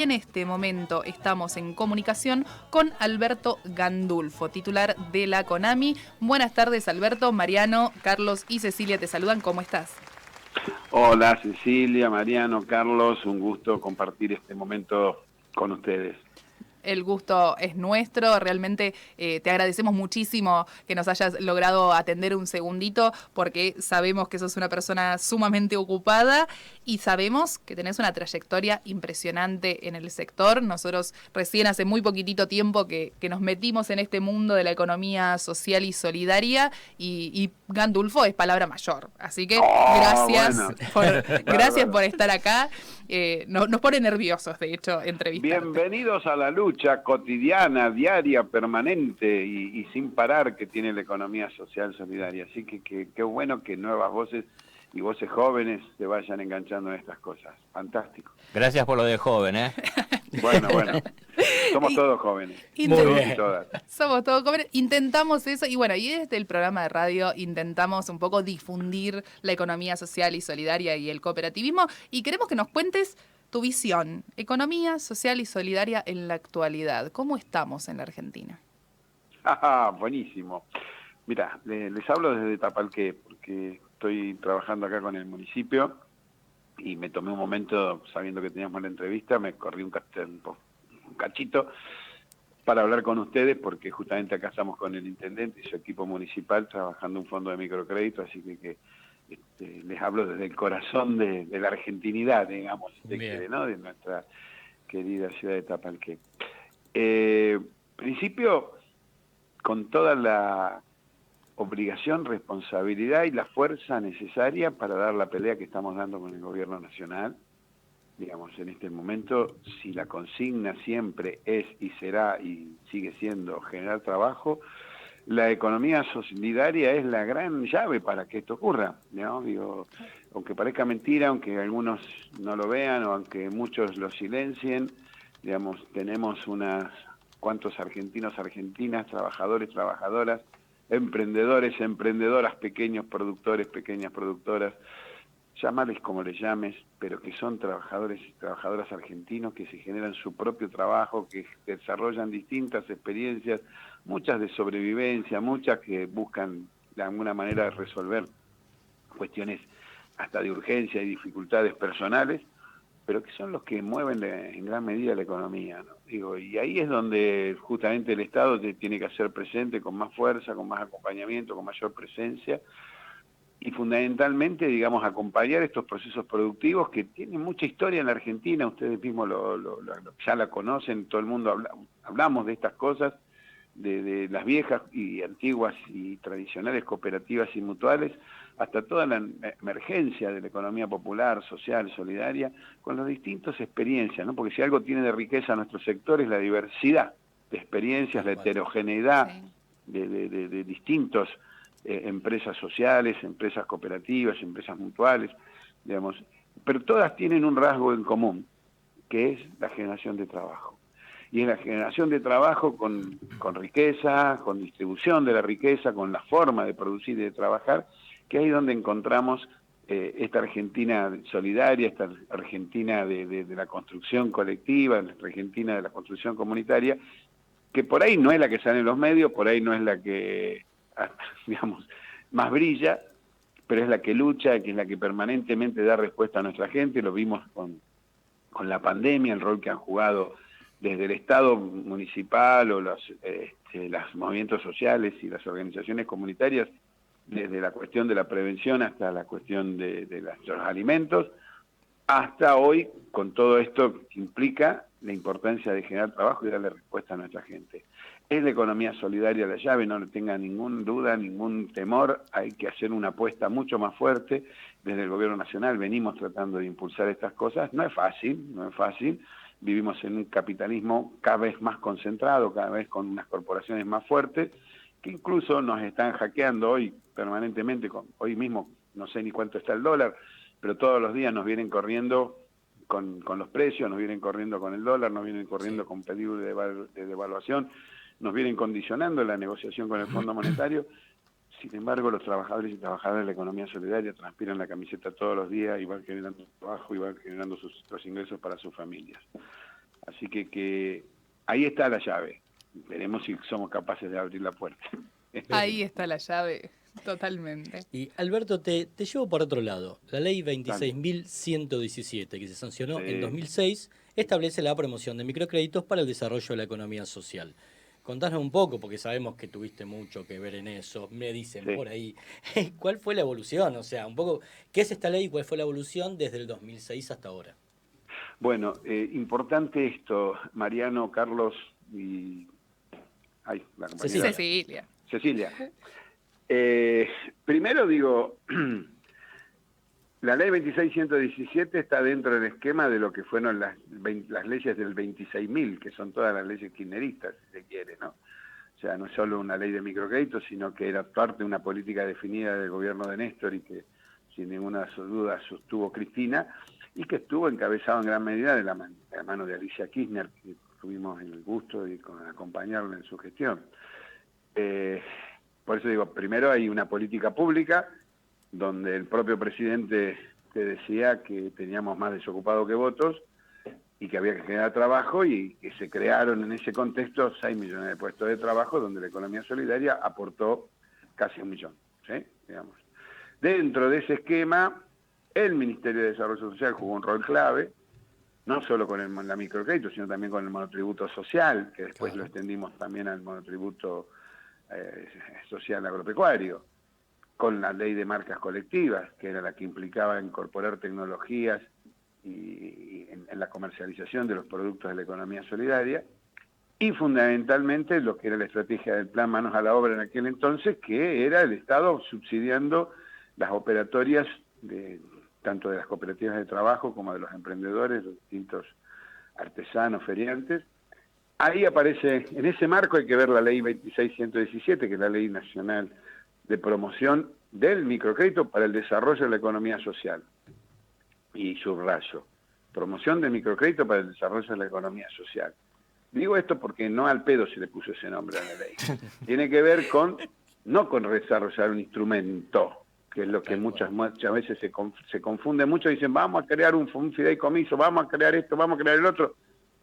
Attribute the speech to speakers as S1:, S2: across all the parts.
S1: En este momento estamos en comunicación con Alberto Gandulfo, titular de la CONAMI. Buenas tardes, Alberto, Mariano, Carlos y Cecilia te saludan. ¿Cómo estás?
S2: Hola Cecilia, Mariano, Carlos, un gusto compartir este momento con ustedes.
S1: El gusto es nuestro, realmente te agradecemos muchísimo que nos hayas logrado atender un segundito porque sabemos que sos una persona sumamente ocupada y sabemos que tenés una trayectoria impresionante en el sector. Nosotros recién hace muy poquitito tiempo que nos metimos en este mundo de la economía social y solidaria y Gandulfo es palabra mayor. Así que
S2: Bueno,
S1: gracias
S2: bárbaro.
S1: por estar acá. Nos pone nerviosos, de hecho, entrevistarte.
S2: Bienvenidos a la lucha cotidiana, diaria, permanente y sin parar que tiene la economía social solidaria. Así que qué bueno que nuevas voces y voces jóvenes se vayan enganchando en estas cosas. Fantástico.
S3: Gracias por lo de joven, ¿eh?
S2: Bueno, somos todos jóvenes,
S1: Muy
S2: todos y
S1: bien.
S2: todas.
S1: Somos todos jóvenes, intentamos eso y bueno, y desde el programa de radio intentamos un poco difundir la economía social y solidaria y el cooperativismo y queremos que nos cuentes tu visión, economía social y solidaria en la actualidad. ¿Cómo estamos en la Argentina?
S2: Buenísimo. Mira, les hablo desde Tapalqué porque estoy trabajando acá con el municipio y me tomé un momento, sabiendo que teníamos la entrevista, me corrí un cachito para hablar con ustedes, porque justamente acá estamos con el intendente y su equipo municipal trabajando un fondo de microcrédito, así que les hablo desde el corazón de la argentinidad, digamos, ¿no? De nuestra querida ciudad de Tapalqué. Principio, con toda la obligación, responsabilidad y la fuerza necesaria para dar la pelea que estamos dando con el gobierno nacional. Digamos, en este momento, si la consigna siempre es y será y sigue siendo generar trabajo, la economía solidaria es la gran llave para que esto ocurra, ¿no? Digo, aunque parezca mentira, aunque algunos no lo vean o aunque muchos lo silencien, digamos, tenemos unas cuantos argentinos, argentinas, trabajadores, trabajadoras, emprendedores, emprendedoras, pequeños productores, pequeñas productoras, llámales como les llames, pero que son trabajadores y trabajadoras argentinos que se generan su propio trabajo, que desarrollan distintas experiencias, muchas de sobrevivencia, muchas que buscan de alguna manera resolver cuestiones hasta de urgencia y dificultades personales, pero que son los que mueven en gran medida la economía, ¿no? Digo, y ahí es donde justamente el Estado te tiene que hacer presente con más fuerza, con más acompañamiento, con mayor presencia, y fundamentalmente, digamos, acompañar estos procesos productivos que tienen mucha historia en la Argentina. Ustedes mismos ya la conocen, todo el mundo hablamos de estas cosas, de las viejas y antiguas y tradicionales cooperativas y mutuales, hasta toda la emergencia de la economía popular, social, solidaria, con las distintas experiencias, ¿no? Porque si algo tiene de riqueza nuestro sector es la diversidad de experiencias, la heterogeneidad de distintos empresas sociales, empresas cooperativas, empresas mutuales, digamos, pero todas tienen un rasgo en común, que es la generación de trabajo. Y es la generación de trabajo con riqueza, con distribución de la riqueza, con la forma de producir y de trabajar, que es ahí donde encontramos esta Argentina solidaria, esta Argentina de la construcción colectiva, la Argentina de la construcción comunitaria, que por ahí no es la que sale en los medios, por ahí no es la que, digamos, más brilla, pero es la que lucha, que es la que permanentemente da respuesta a nuestra gente. Lo vimos con la pandemia, el rol que han jugado desde el Estado municipal o los movimientos sociales y las organizaciones comunitarias, desde la cuestión de la prevención hasta la cuestión de los alimentos, hasta hoy, con todo esto que implica la importancia de generar trabajo y darle respuesta a nuestra gente. Es la economía solidaria la llave, no le tenga ninguna duda, ningún temor, hay que hacer una apuesta mucho más fuerte. Desde el gobierno nacional venimos tratando de impulsar estas cosas, no es fácil, vivimos en un capitalismo cada vez más concentrado, cada vez con unas corporaciones más fuertes, que incluso nos están hackeando hoy permanentemente, hoy mismo no sé ni cuánto está el dólar, pero todos los días nos vienen corriendo con los precios, nos vienen corriendo con el dólar, nos vienen corriendo con pedido de devaluación, nos vienen condicionando la negociación con el Fondo Monetario. Sin embargo, los trabajadores y trabajadoras de la economía solidaria transpiran la camiseta todos los días y van generando trabajo y van generando los ingresos para sus familias. Así que ahí está la llave. Veremos si somos capaces de abrir la puerta.
S1: Ahí está la llave, totalmente.
S3: Y Alberto, te llevo por otro lado. La ley
S2: Dale.
S3: 26.117, que se sancionó en
S2: Sí,
S3: 2006, establece la promoción de microcréditos para el desarrollo de la economía social. Contanos un poco, porque sabemos que tuviste mucho que ver en eso, me dicen
S2: sí.
S3: por ahí. ¿Cuál fue la evolución? O sea, un poco, ¿qué es esta ley y cuál fue la evolución desde el 2006 hasta ahora?
S2: Bueno, importante esto, Mariano, Carlos y... Ay, la compañera.
S1: Cecilia.
S2: Cecilia. Primero digo, la ley 26.117 está dentro del esquema de lo que fueron las leyes del 26.000, que son todas las leyes kirchneristas, si se quiere, ¿no? O sea, no es solo una ley de microcréditos, sino que era parte de una política definida del gobierno de Néstor y que sin ninguna duda sostuvo Cristina, y que estuvo encabezado en gran medida de la mano de Alicia Kirchner, que tuvimos el gusto de acompañarla en su gestión. Por eso digo, primero hay una política pública donde el propio presidente te decía que teníamos más desocupados que votos y que había que generar trabajo, y que se crearon en ese contexto 6 millones de puestos de trabajo donde la economía solidaria aportó casi 1 millón, ¿sí? Digamos. Dentro de ese esquema, el Ministerio de Desarrollo Social jugó un rol clave, no solo con la microcrédito, sino también con el monotributo social, que después lo extendimos también al monotributo social agropecuario, con la ley de marcas colectivas, que era la que implicaba incorporar tecnologías y en la comercialización de los productos de la economía solidaria, y fundamentalmente lo que era la estrategia del plan Manos a la Obra en aquel entonces, que era el Estado subsidiando las operatorias tanto de las cooperativas de trabajo como de los emprendedores, los distintos artesanos, feriantes. Ahí aparece, en ese marco hay que ver la ley 26.117, que es la ley nacional de promoción del microcrédito para el desarrollo de la economía social. Y subrayo, promoción del microcrédito para el desarrollo de la economía social. Digo esto porque no al pedo se le puso ese nombre a la ley. Tiene que ver no con desarrollar un instrumento, que es lo que muchas veces se confunde mucho, dicen vamos a crear un fideicomiso, vamos a crear esto, vamos a crear el otro.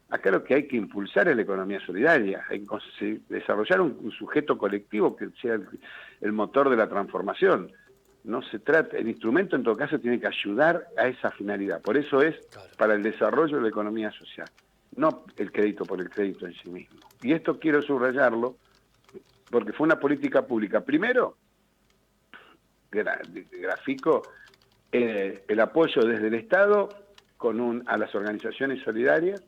S2: Acá lo que hay que impulsar es la economía solidaria, hay que desarrollar un sujeto colectivo que sea el motor de la transformación. No se trata, el instrumento en todo caso tiene que ayudar a esa finalidad, por eso es para el desarrollo de la economía social, no el crédito por el crédito en sí mismo. Y esto quiero subrayarlo, porque fue una política pública. Primero, grafico el apoyo desde el Estado a las organizaciones solidarias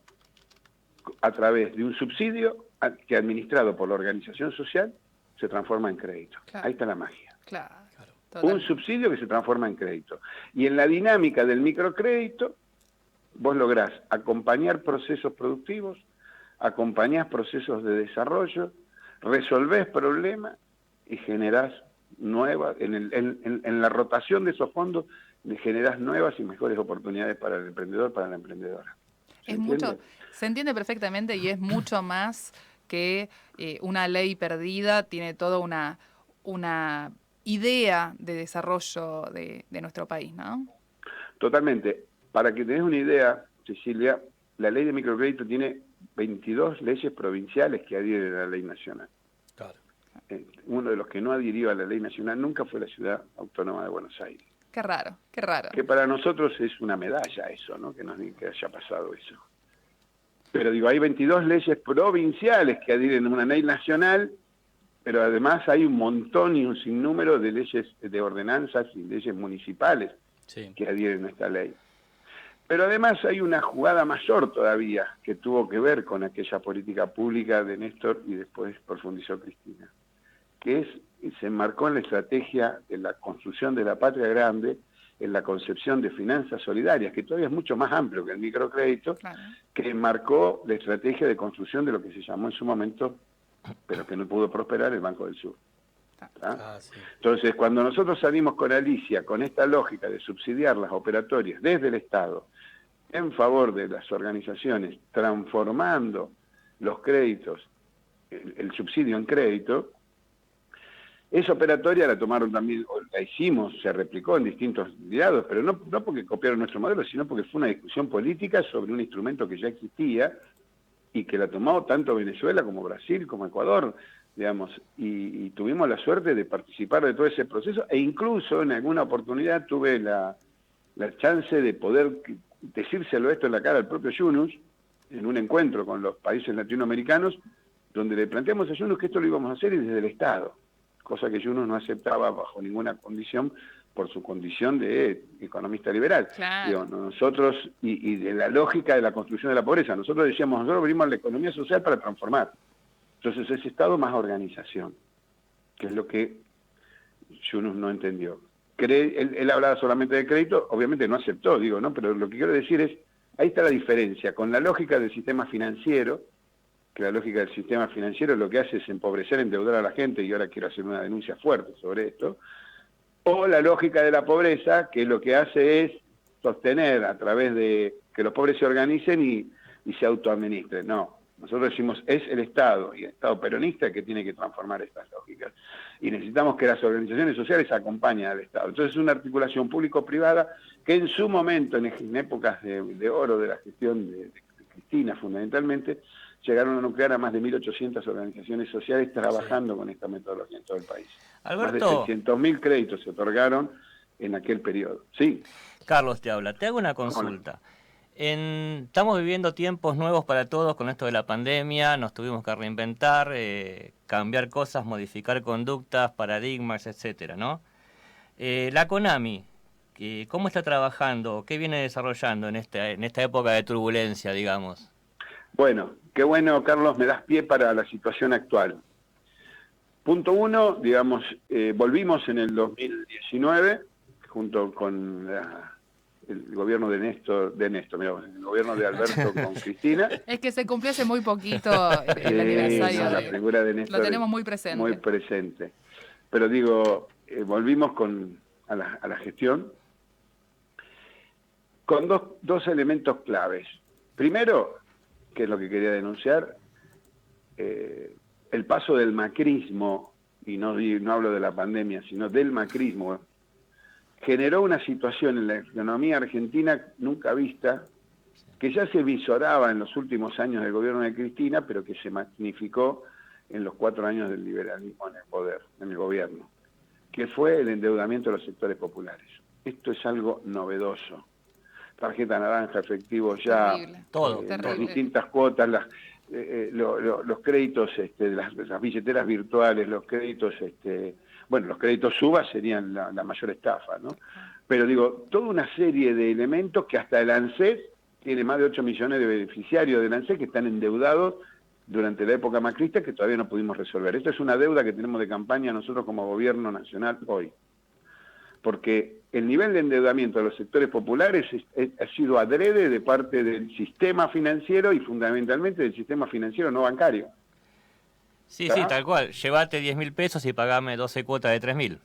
S2: a través de un subsidio que, administrado por la organización social, se transforma en crédito. Claro. Ahí está la magia.
S1: Claro.
S2: Un subsidio que se transforma en crédito. Y en la dinámica del microcrédito, vos lográs acompañar procesos productivos, acompañás procesos de desarrollo, resolvés problemas y generás nuevas, en la rotación de esos fondos, generás nuevas y mejores oportunidades para el emprendedor, para la emprendedora.
S1: Se entiende perfectamente, y es mucho más que una ley perdida, tiene toda una idea de desarrollo de nuestro país, ¿no?
S2: Totalmente. Para que tenés una idea, Cecilia, la ley de microcrédito tiene 22 leyes provinciales que adhieren a la ley nacional.
S3: Claro.
S2: Uno de los que no adhirió a la ley nacional nunca fue la Ciudad Autónoma de Buenos Aires.
S1: Qué raro, qué raro.
S2: Que para nosotros es una medalla eso, ¿no? Que haya pasado eso. Pero digo, hay 22 leyes provinciales que adhieren a una ley nacional, pero además hay un montón y un sinnúmero de leyes, de ordenanzas y leyes municipales que adhieren a esta ley. Pero además hay una jugada mayor todavía que tuvo que ver con aquella política pública de Néstor y después profundizó Cristina, que se enmarcó en la estrategia de la construcción de la patria grande, en la concepción de finanzas solidarias, que todavía es mucho más amplio que el microcrédito, que enmarcó la estrategia de construcción de lo que se llamó en su momento, pero que no pudo prosperar, el Banco del Sur. Entonces, cuando nosotros salimos con Alicia, con esta lógica de subsidiar las operatorias desde el Estado en favor de las organizaciones, transformando los créditos, el subsidio en crédito, esa operatoria la tomaron también, la hicimos, se replicó en distintos lados, pero no porque copiaron nuestro modelo, sino porque fue una discusión política sobre un instrumento que ya existía y que la tomó tanto Venezuela como Brasil, como Ecuador, digamos, y tuvimos la suerte de participar de todo ese proceso, e incluso en alguna oportunidad tuve la chance de poder decírselo esto en la cara al propio Yunus, en un encuentro con los países latinoamericanos, donde le planteamos a Yunus que esto lo íbamos a hacer desde el Estado, cosa que Yunus no aceptaba bajo ninguna condición, por su condición de economista liberal.
S1: Claro.
S2: Digo, nosotros, y de la lógica de la construcción de la pobreza, nosotros decíamos, nosotros venimos a la economía social para transformar. Entonces es Estado más organización, que es lo que Yunus no entendió. Él hablaba solamente de crédito, obviamente no aceptó, digo, ¿no? Pero lo que quiero decir es, ahí está la diferencia, con la lógica del sistema financiero, que la lógica del sistema financiero lo que hace es empobrecer, endeudar a la gente, y ahora quiero hacer una denuncia fuerte sobre esto, o la lógica de la pobreza, que lo que hace es sostener a través de que los pobres se organicen y se autoadministren. No, nosotros decimos, es el Estado, y el Estado peronista el que tiene que transformar estas lógicas. Y necesitamos que las organizaciones sociales acompañen al Estado. Entonces es una articulación público-privada que en su momento, en épocas de oro de la gestión de Cristina fundamentalmente, llegaron a nuclear a más de 1.800 organizaciones sociales trabajando con esta metodología en todo el país.
S4: Alberto,
S2: Más de 600.000 créditos se otorgaron en aquel periodo. Sí.
S4: Carlos te habla. Te hago una consulta. Estamos viviendo tiempos nuevos para todos con esto de la pandemia, nos tuvimos que reinventar, cambiar cosas, modificar conductas, paradigmas, etcétera, ¿no? La CONAMI, ¿cómo está trabajando? ¿Qué viene desarrollando en esta época de turbulencia, digamos?
S2: Bueno, qué bueno, Carlos, me das pie para la situación actual. Punto uno, digamos, volvimos en el 2019, junto con el gobierno de Néstor, mirá, el gobierno de Alberto con Cristina.
S1: Es que se cumplió hace muy poquito el aniversario.
S2: No, la figura de Néstor
S1: lo tenemos muy presente.
S2: Muy presente. Pero digo, volvimos a la gestión con dos elementos claves. Primero, que es lo que quería denunciar, el paso del macrismo, y no hablo de la pandemia, sino del macrismo, generó una situación en la economía argentina nunca vista, que ya se visoraba en los últimos años del gobierno de Cristina, pero que se magnificó en los 4 años del liberalismo en el poder, en el gobierno, que fue el endeudamiento de los sectores populares. Esto es algo novedoso. Tarjeta naranja, efectivo ya,
S4: todo,
S2: las distintas cuotas, los créditos, las billeteras virtuales, los créditos, los créditos SUBA serían la mayor estafa, ¿no? Pero digo, toda una serie de elementos que hasta el ANSES tiene más de 8 millones de beneficiarios del ANSES que están endeudados durante la época macrista que todavía no pudimos resolver. Esto es una deuda que tenemos de campaña nosotros como gobierno nacional hoy. Porque el nivel de endeudamiento de los sectores populares ha sido adrede de parte del sistema financiero y fundamentalmente del sistema financiero no bancario.
S4: Sí, sí, tal cual. Llévate 10.000 pesos y pagame 12 cuotas de 3.000.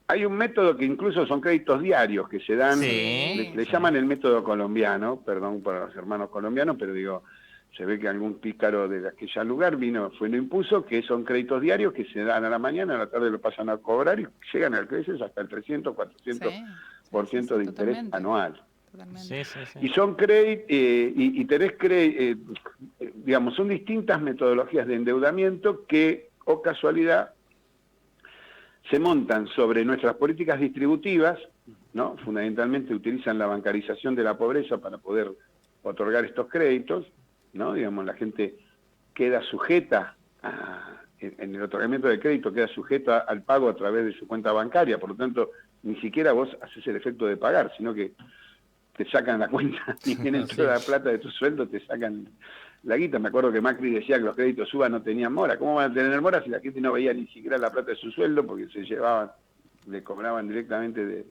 S2: Hay un método que incluso son créditos diarios que se dan, le llaman el método colombiano, perdón por los hermanos colombianos, pero digo, se ve que algún pícaro de aquel lugar lo impuso, que son créditos diarios que se dan a la mañana, a la tarde lo pasan a cobrar y llegan a creces hasta el 300, 400% de interés anual.
S4: Sí, sí, sí.
S2: Y son digamos, son distintas metodologías de endeudamiento que, o casualidad, se montan sobre nuestras políticas distributivas, ¿no? Fundamentalmente utilizan la bancarización de la pobreza para poder otorgar estos créditos, ¿no? Digamos, la gente queda sujeta en el otorgamiento de crédito queda sujeta al pago a través de su cuenta bancaria, por lo tanto, ni siquiera vos haces el efecto de pagar, sino que te sacan la cuenta y tienen toda la plata de tu sueldo, te sacan la guita. Me acuerdo que Macri decía que los créditos SUBA no tenían mora. ¿Cómo van a tener mora si la gente no veía ni siquiera la plata de su sueldo porque se llevaban, le cobraban directamente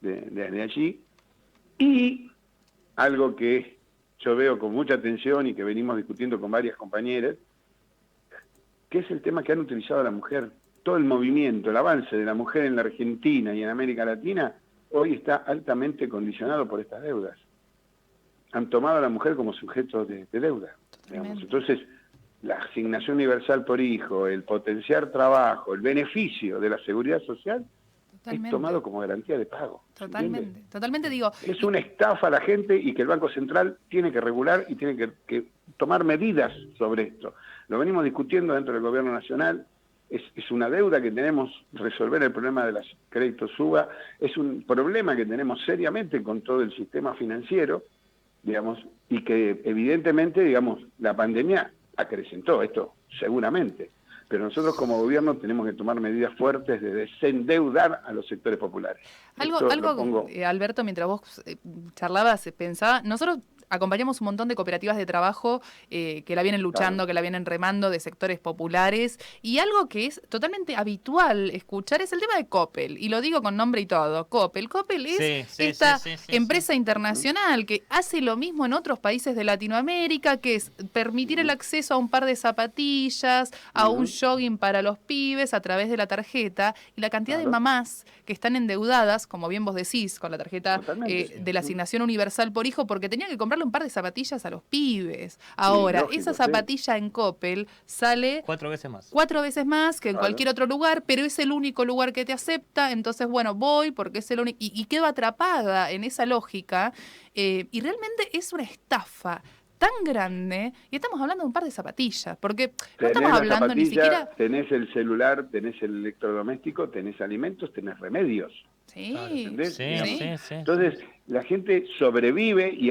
S2: de allí? Y algo que yo veo con mucha atención y que venimos discutiendo con varias compañeras, que es el tema que han utilizado a la mujer. Todo el movimiento, el avance de la mujer en la Argentina y en América Latina, hoy está altamente condicionado por estas deudas. Han tomado a la mujer como sujeto de deuda. Digamos. Entonces, la asignación universal por hijo, el potenciar trabajo, el beneficio de la seguridad social,
S1: Totalmente.
S2: es tomado como garantía de pago.
S1: Totalmente, totalmente digo.
S2: Es una estafa a la gente y que el Banco Central tiene que regular y tiene que tomar medidas sobre esto. Lo venimos discutiendo dentro del Gobierno Nacional. Es una deuda que tenemos, resolver el problema de los créditos SUBA, es un problema que tenemos seriamente con todo el sistema financiero, digamos, y que evidentemente, digamos, la pandemia acrecentó esto, seguramente. Pero nosotros como gobierno tenemos que tomar medidas fuertes de desendeudar a los sectores populares.
S1: Alberto, mientras vos charlabas, pensaba, nosotros acompañamos un montón de cooperativas de trabajo que la vienen luchando, que la vienen remando, de sectores populares, y algo que es totalmente habitual escuchar es el tema de Coppel, y lo digo con nombre y todo. Coppel es esta empresa internacional que hace lo mismo en otros países de Latinoamérica, que es permitir el acceso a un par de zapatillas, a un jogging para los pibes a través de la tarjeta, y la cantidad de mamás que están endeudadas, como bien vos decís, con la tarjeta de la asignación universal por hijo, porque tenían que comprarle un par de zapatillas a los pibes. Ahora, lógico, esa zapatilla en Coppel sale
S4: 4 veces más.
S1: 4 veces más que en cualquier otro lugar, pero es el único lugar que te acepta, entonces, bueno, voy porque es el único, y quedo atrapada en esa lógica, y realmente es una estafa tan grande, y estamos hablando de un par de zapatillas, porque no estamos hablando ni siquiera...
S2: Tenés el celular, tenés el electrodoméstico, tenés alimentos, tenés remedios.
S1: Sí,
S2: ¿entendés?
S4: Sí.
S2: Entonces, la gente sobrevive y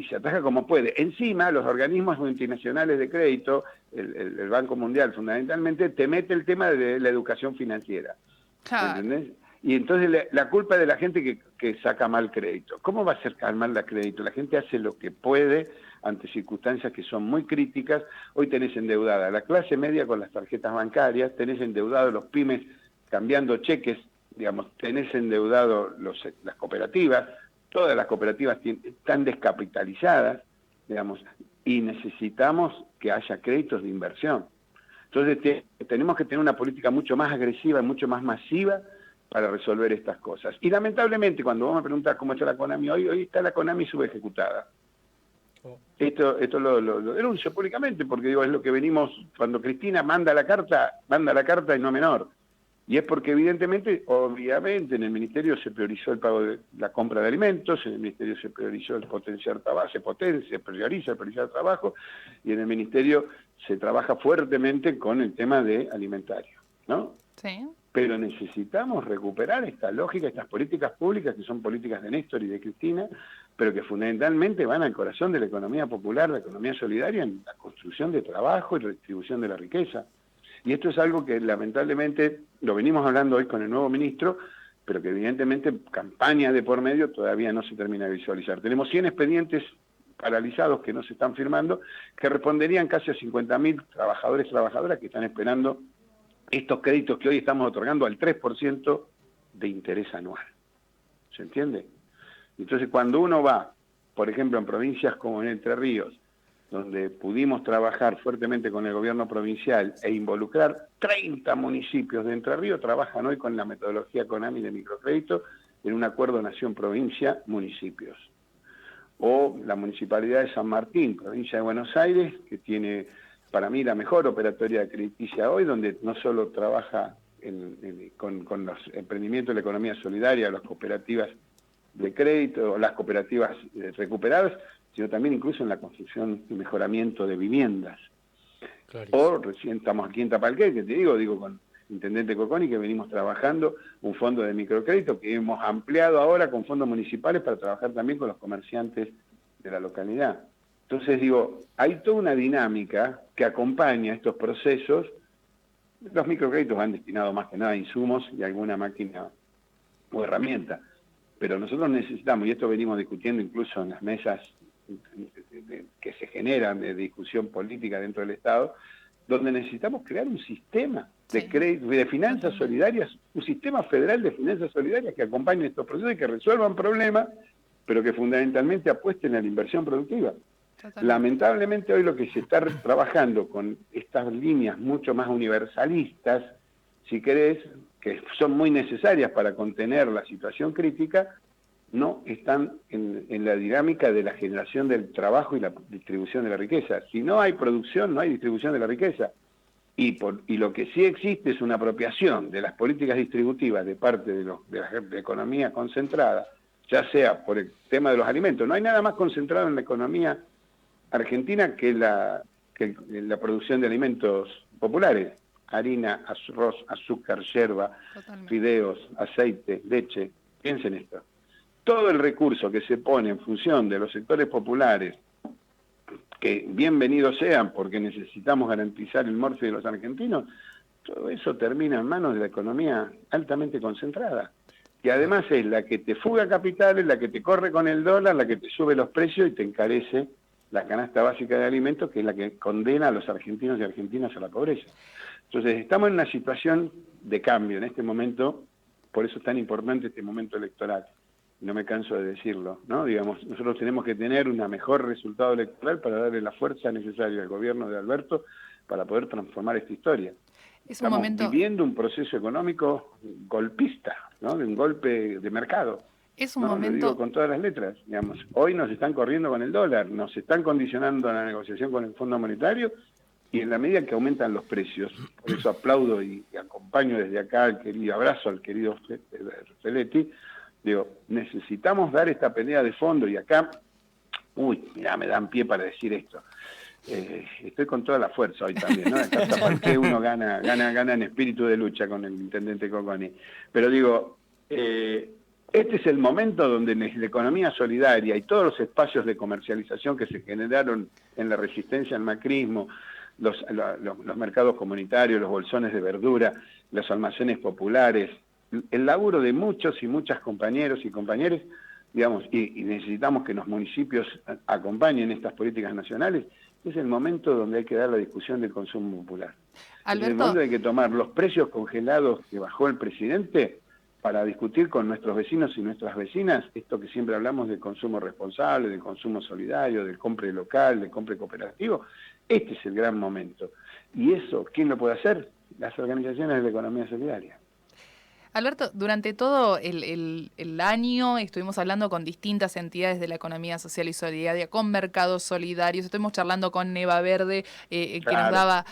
S2: se ataja como puede. Encima, los organismos multinacionales de crédito, el Banco Mundial fundamentalmente, te mete el tema de la educación financiera.
S1: Claro.
S2: ¿Entendés? Y entonces la culpa de la gente que saca mal crédito. ¿Cómo va a sacar mal la crédito? La gente hace lo que puede ante circunstancias que son muy críticas. Hoy tenés endeudada la clase media con las tarjetas bancarias, tenés endeudado los pymes cambiando cheques, digamos, tenés endeudado las cooperativas, todas las cooperativas están descapitalizadas, digamos, y necesitamos que haya créditos de inversión. Entonces tenemos que tener una política mucho más agresiva, mucho más masiva para resolver estas cosas. Y lamentablemente, cuando vos me preguntás cómo está la CONAMI hoy está la CONAMI subejecutada. Esto lo denuncio públicamente, porque digo, es lo que venimos, cuando Cristina manda la carta y no menor. Y es porque evidentemente, obviamente, en el Ministerio se priorizó el pago de la compra de alimentos, en el Ministerio se priorizó el potenciar trabajo, se prioriza el potenciar trabajo, y en el Ministerio se trabaja fuertemente con el tema de alimentario, ¿no?
S1: Sí.
S2: Pero necesitamos recuperar esta lógica, estas políticas públicas que son políticas de Néstor y de Cristina, pero que fundamentalmente van al corazón de la economía popular, la economía solidaria, en la construcción de trabajo y redistribución de la riqueza. Y esto es algo que lamentablemente lo venimos hablando hoy con el nuevo ministro, pero que evidentemente campaña de por medio todavía no se termina de visualizar. Tenemos 100 expedientes paralizados que no se están firmando, que responderían casi a 50.000 trabajadores y trabajadoras que están esperando estos créditos que hoy estamos otorgando al 3% de interés anual. ¿Se entiende? Entonces, cuando uno va, por ejemplo, en provincias como en Entre Ríos, donde pudimos trabajar fuertemente con el gobierno provincial e involucrar 30 municipios de Entre Ríos, trabajan hoy con la metodología CONAMI de microcrédito en un acuerdo nación-provincia-municipios. O la Municipalidad de San Martín, provincia de Buenos Aires, que tiene para mí la mejor operatoria crediticia hoy, donde no solo trabaja con los emprendimientos de la economía solidaria, las cooperativas de crédito, las cooperativas recuperadas, sino también incluso en la construcción y mejoramiento de viviendas. Clarísimo. O recién estamos aquí en Tapalqué, que te digo con Intendente Coconi, que venimos trabajando un fondo de microcrédito que hemos ampliado ahora con fondos municipales para trabajar también con los comerciantes de la localidad. Entonces hay toda una dinámica que acompaña estos procesos. Los microcréditos van destinados más que nada a insumos y a alguna máquina o herramienta. Pero nosotros necesitamos, y esto venimos discutiendo incluso en las mesas que se generan de discusión política dentro del Estado, donde necesitamos crear un sistema de crédito, de finanzas solidarias, un sistema federal de finanzas solidarias que acompañe estos procesos y que resuelvan problemas, pero que fundamentalmente apuesten a la inversión productiva. Lamentablemente hoy lo que se está trabajando con estas líneas mucho más universalistas, si querés, que son muy necesarias para contener la situación crítica, no están en la dinámica de la generación del trabajo y la distribución de la riqueza. Si no hay producción, no hay distribución de la riqueza. Y lo que sí existe es una apropiación de las políticas distributivas de parte de la economía concentrada, ya sea por el tema de los alimentos. No hay nada más concentrado en la economía argentina que la producción de alimentos populares: harina, arroz, azúcar, yerba, fideos, aceite, leche. Piensen esto. Todo el recurso que se pone en función de los sectores populares, que bienvenidos sean porque necesitamos garantizar el morfe de los argentinos, todo eso termina en manos de la economía altamente concentrada, que además es la que te fuga capitales, la que te corre con el dólar, la que te sube los precios y te encarece la canasta básica de alimentos, que es la que condena a los argentinos y argentinas a la pobreza. Entonces, estamos en una situación de cambio en este momento, por eso es tan importante este momento electoral. No me canso de decirlo, ¿no? Digamos, nosotros tenemos que tener un mejor resultado electoral para darle la fuerza necesaria al gobierno de Alberto para poder transformar esta historia. Estamos viviendo un proceso económico golpista, ¿no? De un golpe de mercado.
S1: Es un
S2: ¿no?
S1: momento...
S2: Lo digo con todas las letras, digamos. Hoy nos están corriendo con el dólar, nos están condicionando a la negociación con el Fondo Monetario, y en la medida que aumentan los precios, por eso aplaudo y acompaño desde acá al querido, abrazo al querido Feletti, digo, necesitamos dar esta pelea de fondo, y acá, mirá, me dan pie para decir esto. Estoy con toda la fuerza hoy también, ¿no? Aparte uno gana en espíritu de lucha con el intendente Coconi. Pero digo, este es el momento donde la economía solidaria y todos los espacios de comercialización que se generaron en la resistencia al macrismo, los mercados comunitarios, los bolsones de verdura, los almacenes populares, el laburo de muchos y muchas compañeros y compañeras, digamos, y necesitamos que los municipios acompañen estas políticas nacionales. Es el momento donde hay que dar la discusión del consumo popular.
S1: Alberto,
S2: es el momento de que tomar los precios congelados que bajó el presidente para discutir con nuestros vecinos y nuestras vecinas esto que siempre hablamos del consumo responsable, del consumo solidario, del compre local, del compre cooperativo. Este es el gran momento. Y eso, ¿quién lo puede hacer? Las organizaciones de la economía solidaria.
S1: Alberto, durante todo el año estuvimos hablando con distintas entidades de la economía social y solidaria, con mercados solidarios, estuvimos charlando con Neva Verde, que nos daba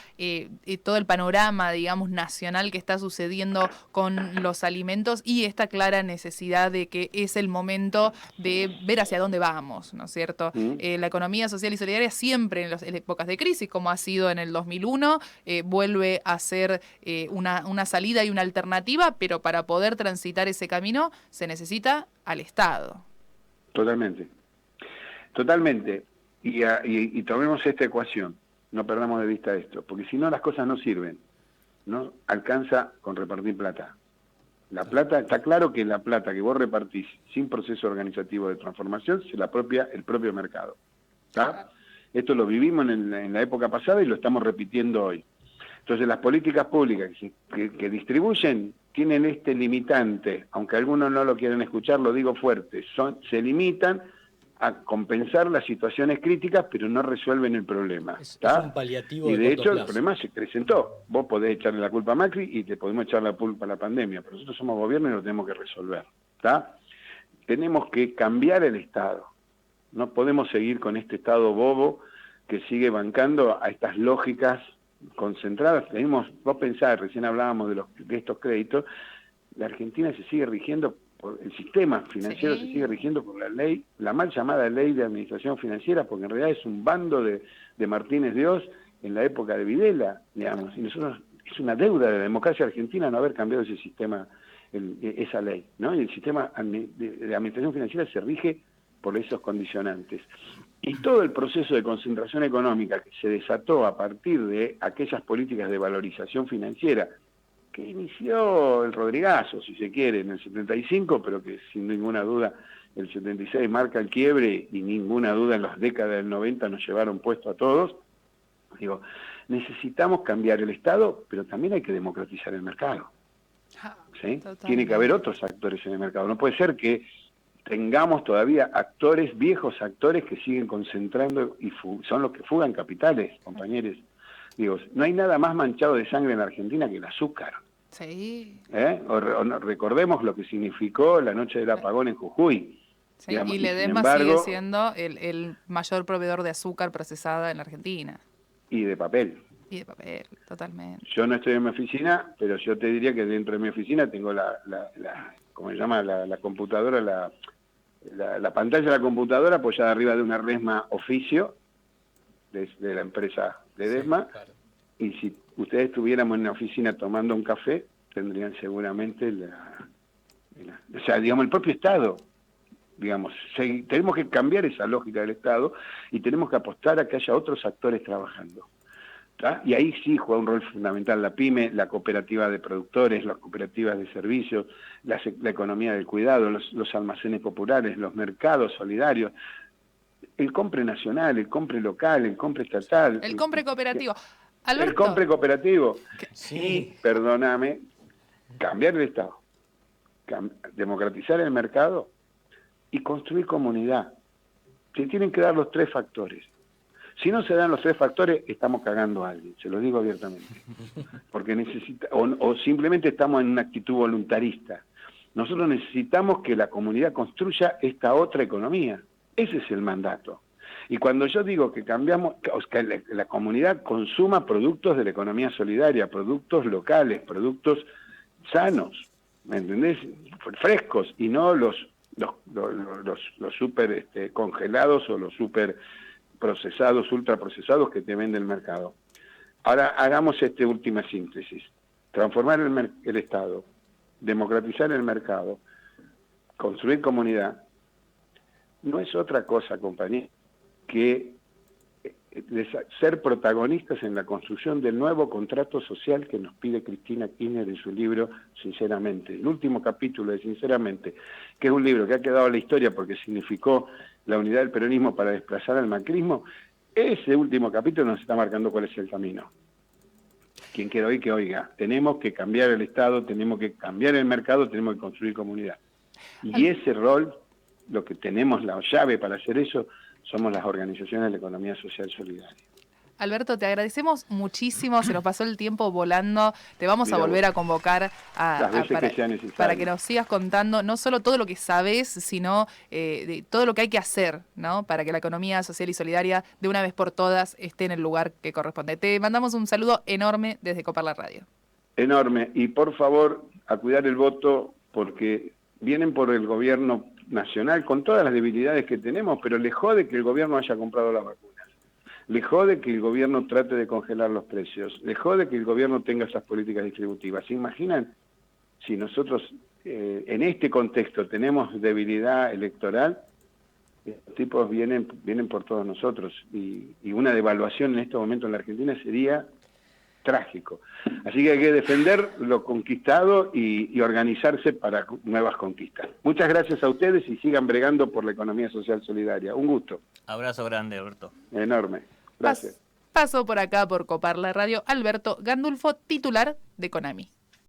S1: todo el panorama, digamos, nacional que está sucediendo con los alimentos y esta clara necesidad de que es el momento de ver hacia dónde vamos, ¿no es cierto? La economía social y solidaria siempre en épocas de crisis, como ha sido en el 2001, vuelve a ser una salida y una alternativa, pero para poder transitar ese camino se necesita al Estado.
S2: Totalmente. Totalmente. Y tomemos esta ecuación, no perdamos de vista esto, porque si no las cosas no sirven, no alcanza con repartir plata. La plata, está claro que la plata que vos repartís sin proceso organizativo de transformación se la apropia el propio mercado. ¿Tá? Esto lo vivimos en la época pasada y lo estamos repitiendo hoy. Entonces las políticas públicas que distribuyen tienen este limitante, aunque algunos no lo quieren escuchar, lo digo fuerte, se limitan a compensar las situaciones críticas, pero no resuelven el problema.
S3: Es un paliativo
S2: y de hecho
S3: plazo.
S2: El problema se acrecentó. Vos podés echarle la culpa a Macri y te podemos echar la culpa a la pandemia, pero nosotros somos gobierno y lo tenemos que resolver. ¿Tá? Tenemos que cambiar el Estado. No podemos seguir con este Estado bobo que sigue bancando a estas lógicas concentradas. Vos pensás, recién hablábamos de estos créditos, la Argentina se sigue rigiendo el sistema financiero se sigue rigiendo por la ley, la mal llamada ley de administración financiera, porque en realidad es un bando de Martínez Dios en la época de Videla, digamos, y nosotros, es una deuda de la democracia argentina no haber cambiado ese sistema, esa ley, ¿no? Y el sistema de administración financiera se rige por esos condicionantes. Y todo el proceso de concentración económica que se desató a partir de aquellas políticas de valorización financiera que inició el Rodrigazo, si se quiere, en el 75, pero que sin ninguna duda el 76 marca el quiebre y ninguna duda en las décadas del 90 nos llevaron puesto a todos. Digo, necesitamos cambiar el Estado, pero también hay que democratizar el mercado. ¿Sí? Tiene que haber otros actores en el mercado. No puede ser que tengamos todavía actores, viejos actores que siguen concentrando y son los que fugan capitales, compañeros. Digo, no hay nada más manchado de sangre en la Argentina que el azúcar.
S1: Sí.
S2: Recordemos lo que significó la noche del apagón en Jujuy.
S1: Sí, digamos, y Ledesma sigue siendo el mayor proveedor de azúcar procesada en la Argentina.
S2: Y de papel.
S1: Y de papel, totalmente.
S2: Yo no estoy en mi oficina, pero yo te diría que dentro de mi oficina tengo ¿cómo se llama? La computadora, la pantalla de la computadora apoyada arriba de una resma oficio de la empresa Ledesma.
S3: Sí, claro.
S2: Y si ustedes estuviéramos en una oficina tomando un café, tendrían seguramente o sea, digamos, el propio Estado. Digamos, tenemos que cambiar esa lógica del Estado y tenemos que apostar a que haya otros actores trabajando. ¿Tá? Y ahí sí juega un rol fundamental la PYME, la cooperativa de productores, las cooperativas de servicios, la economía del cuidado, los almacenes populares, los mercados solidarios, el compre nacional, el compre local, el compre estatal.
S1: El compre cooperativo.
S2: El
S1: Alberto.
S2: compre cooperativo.
S3: Sí.
S2: Y, perdóname, cambiar el Estado, democratizar el mercado y construir comunidad. Se tienen que dar los tres factores. Si no se dan los tres factores, estamos cagando a alguien, se lo digo abiertamente. Porque o simplemente estamos en una actitud voluntarista. Nosotros necesitamos que la comunidad construya esta otra economía. Ese es el mandato. Y cuando yo digo que cambiamos, que la comunidad consuma productos de la economía solidaria, productos locales, productos sanos, ¿me entendés? Frescos, y no los super congelados o los super procesados, ultraprocesados que te vende el mercado. Ahora hagamos esta última síntesis. Transformar el Estado, democratizar el mercado, construir comunidad, no es otra cosa, compañía, que ser protagonistas en la construcción del nuevo contrato social que nos pide Cristina Kirchner en su libro Sinceramente. El último capítulo de Sinceramente, que es un libro que ha quedado en la historia porque significó la unidad del peronismo para desplazar al macrismo, ese último capítulo nos está marcando cuál es el camino. Quien quiera oír, que oiga. Tenemos que cambiar el Estado, tenemos que cambiar el mercado, tenemos que construir comunidad. Y ese rol, lo que tenemos la llave para hacer eso, somos las organizaciones de la economía social solidaria.
S1: Alberto, te agradecemos muchísimo, se nos pasó el tiempo volando, te vamos a volver a convocar para que nos sigas contando no solo todo lo que sabes, sino de todo lo que hay que hacer, ¿no? Para que la economía social y solidaria de una vez por todas esté en el lugar que corresponde. Te mandamos un saludo enorme desde Copar la Radio.
S2: Enorme, y por favor a cuidar el voto porque vienen por el gobierno nacional con todas las debilidades que tenemos, pero le jode que el gobierno haya comprado las vacunas. Le jode que el gobierno trate de congelar los precios, le jode que el gobierno tenga esas políticas distributivas. ¿Se imaginan si nosotros en este contexto tenemos debilidad electoral? Estos tipos vienen por todos nosotros y una devaluación en este momento en la Argentina sería trágico. Así que hay que defender lo conquistado y organizarse para nuevas conquistas. Muchas gracias a ustedes y sigan bregando por la economía social solidaria. Un gusto.
S4: Abrazo grande, Alberto.
S2: Enorme. Gracias.
S1: Paso por acá por Copar la Radio, Alberto Gandulfo, titular de CONAMI.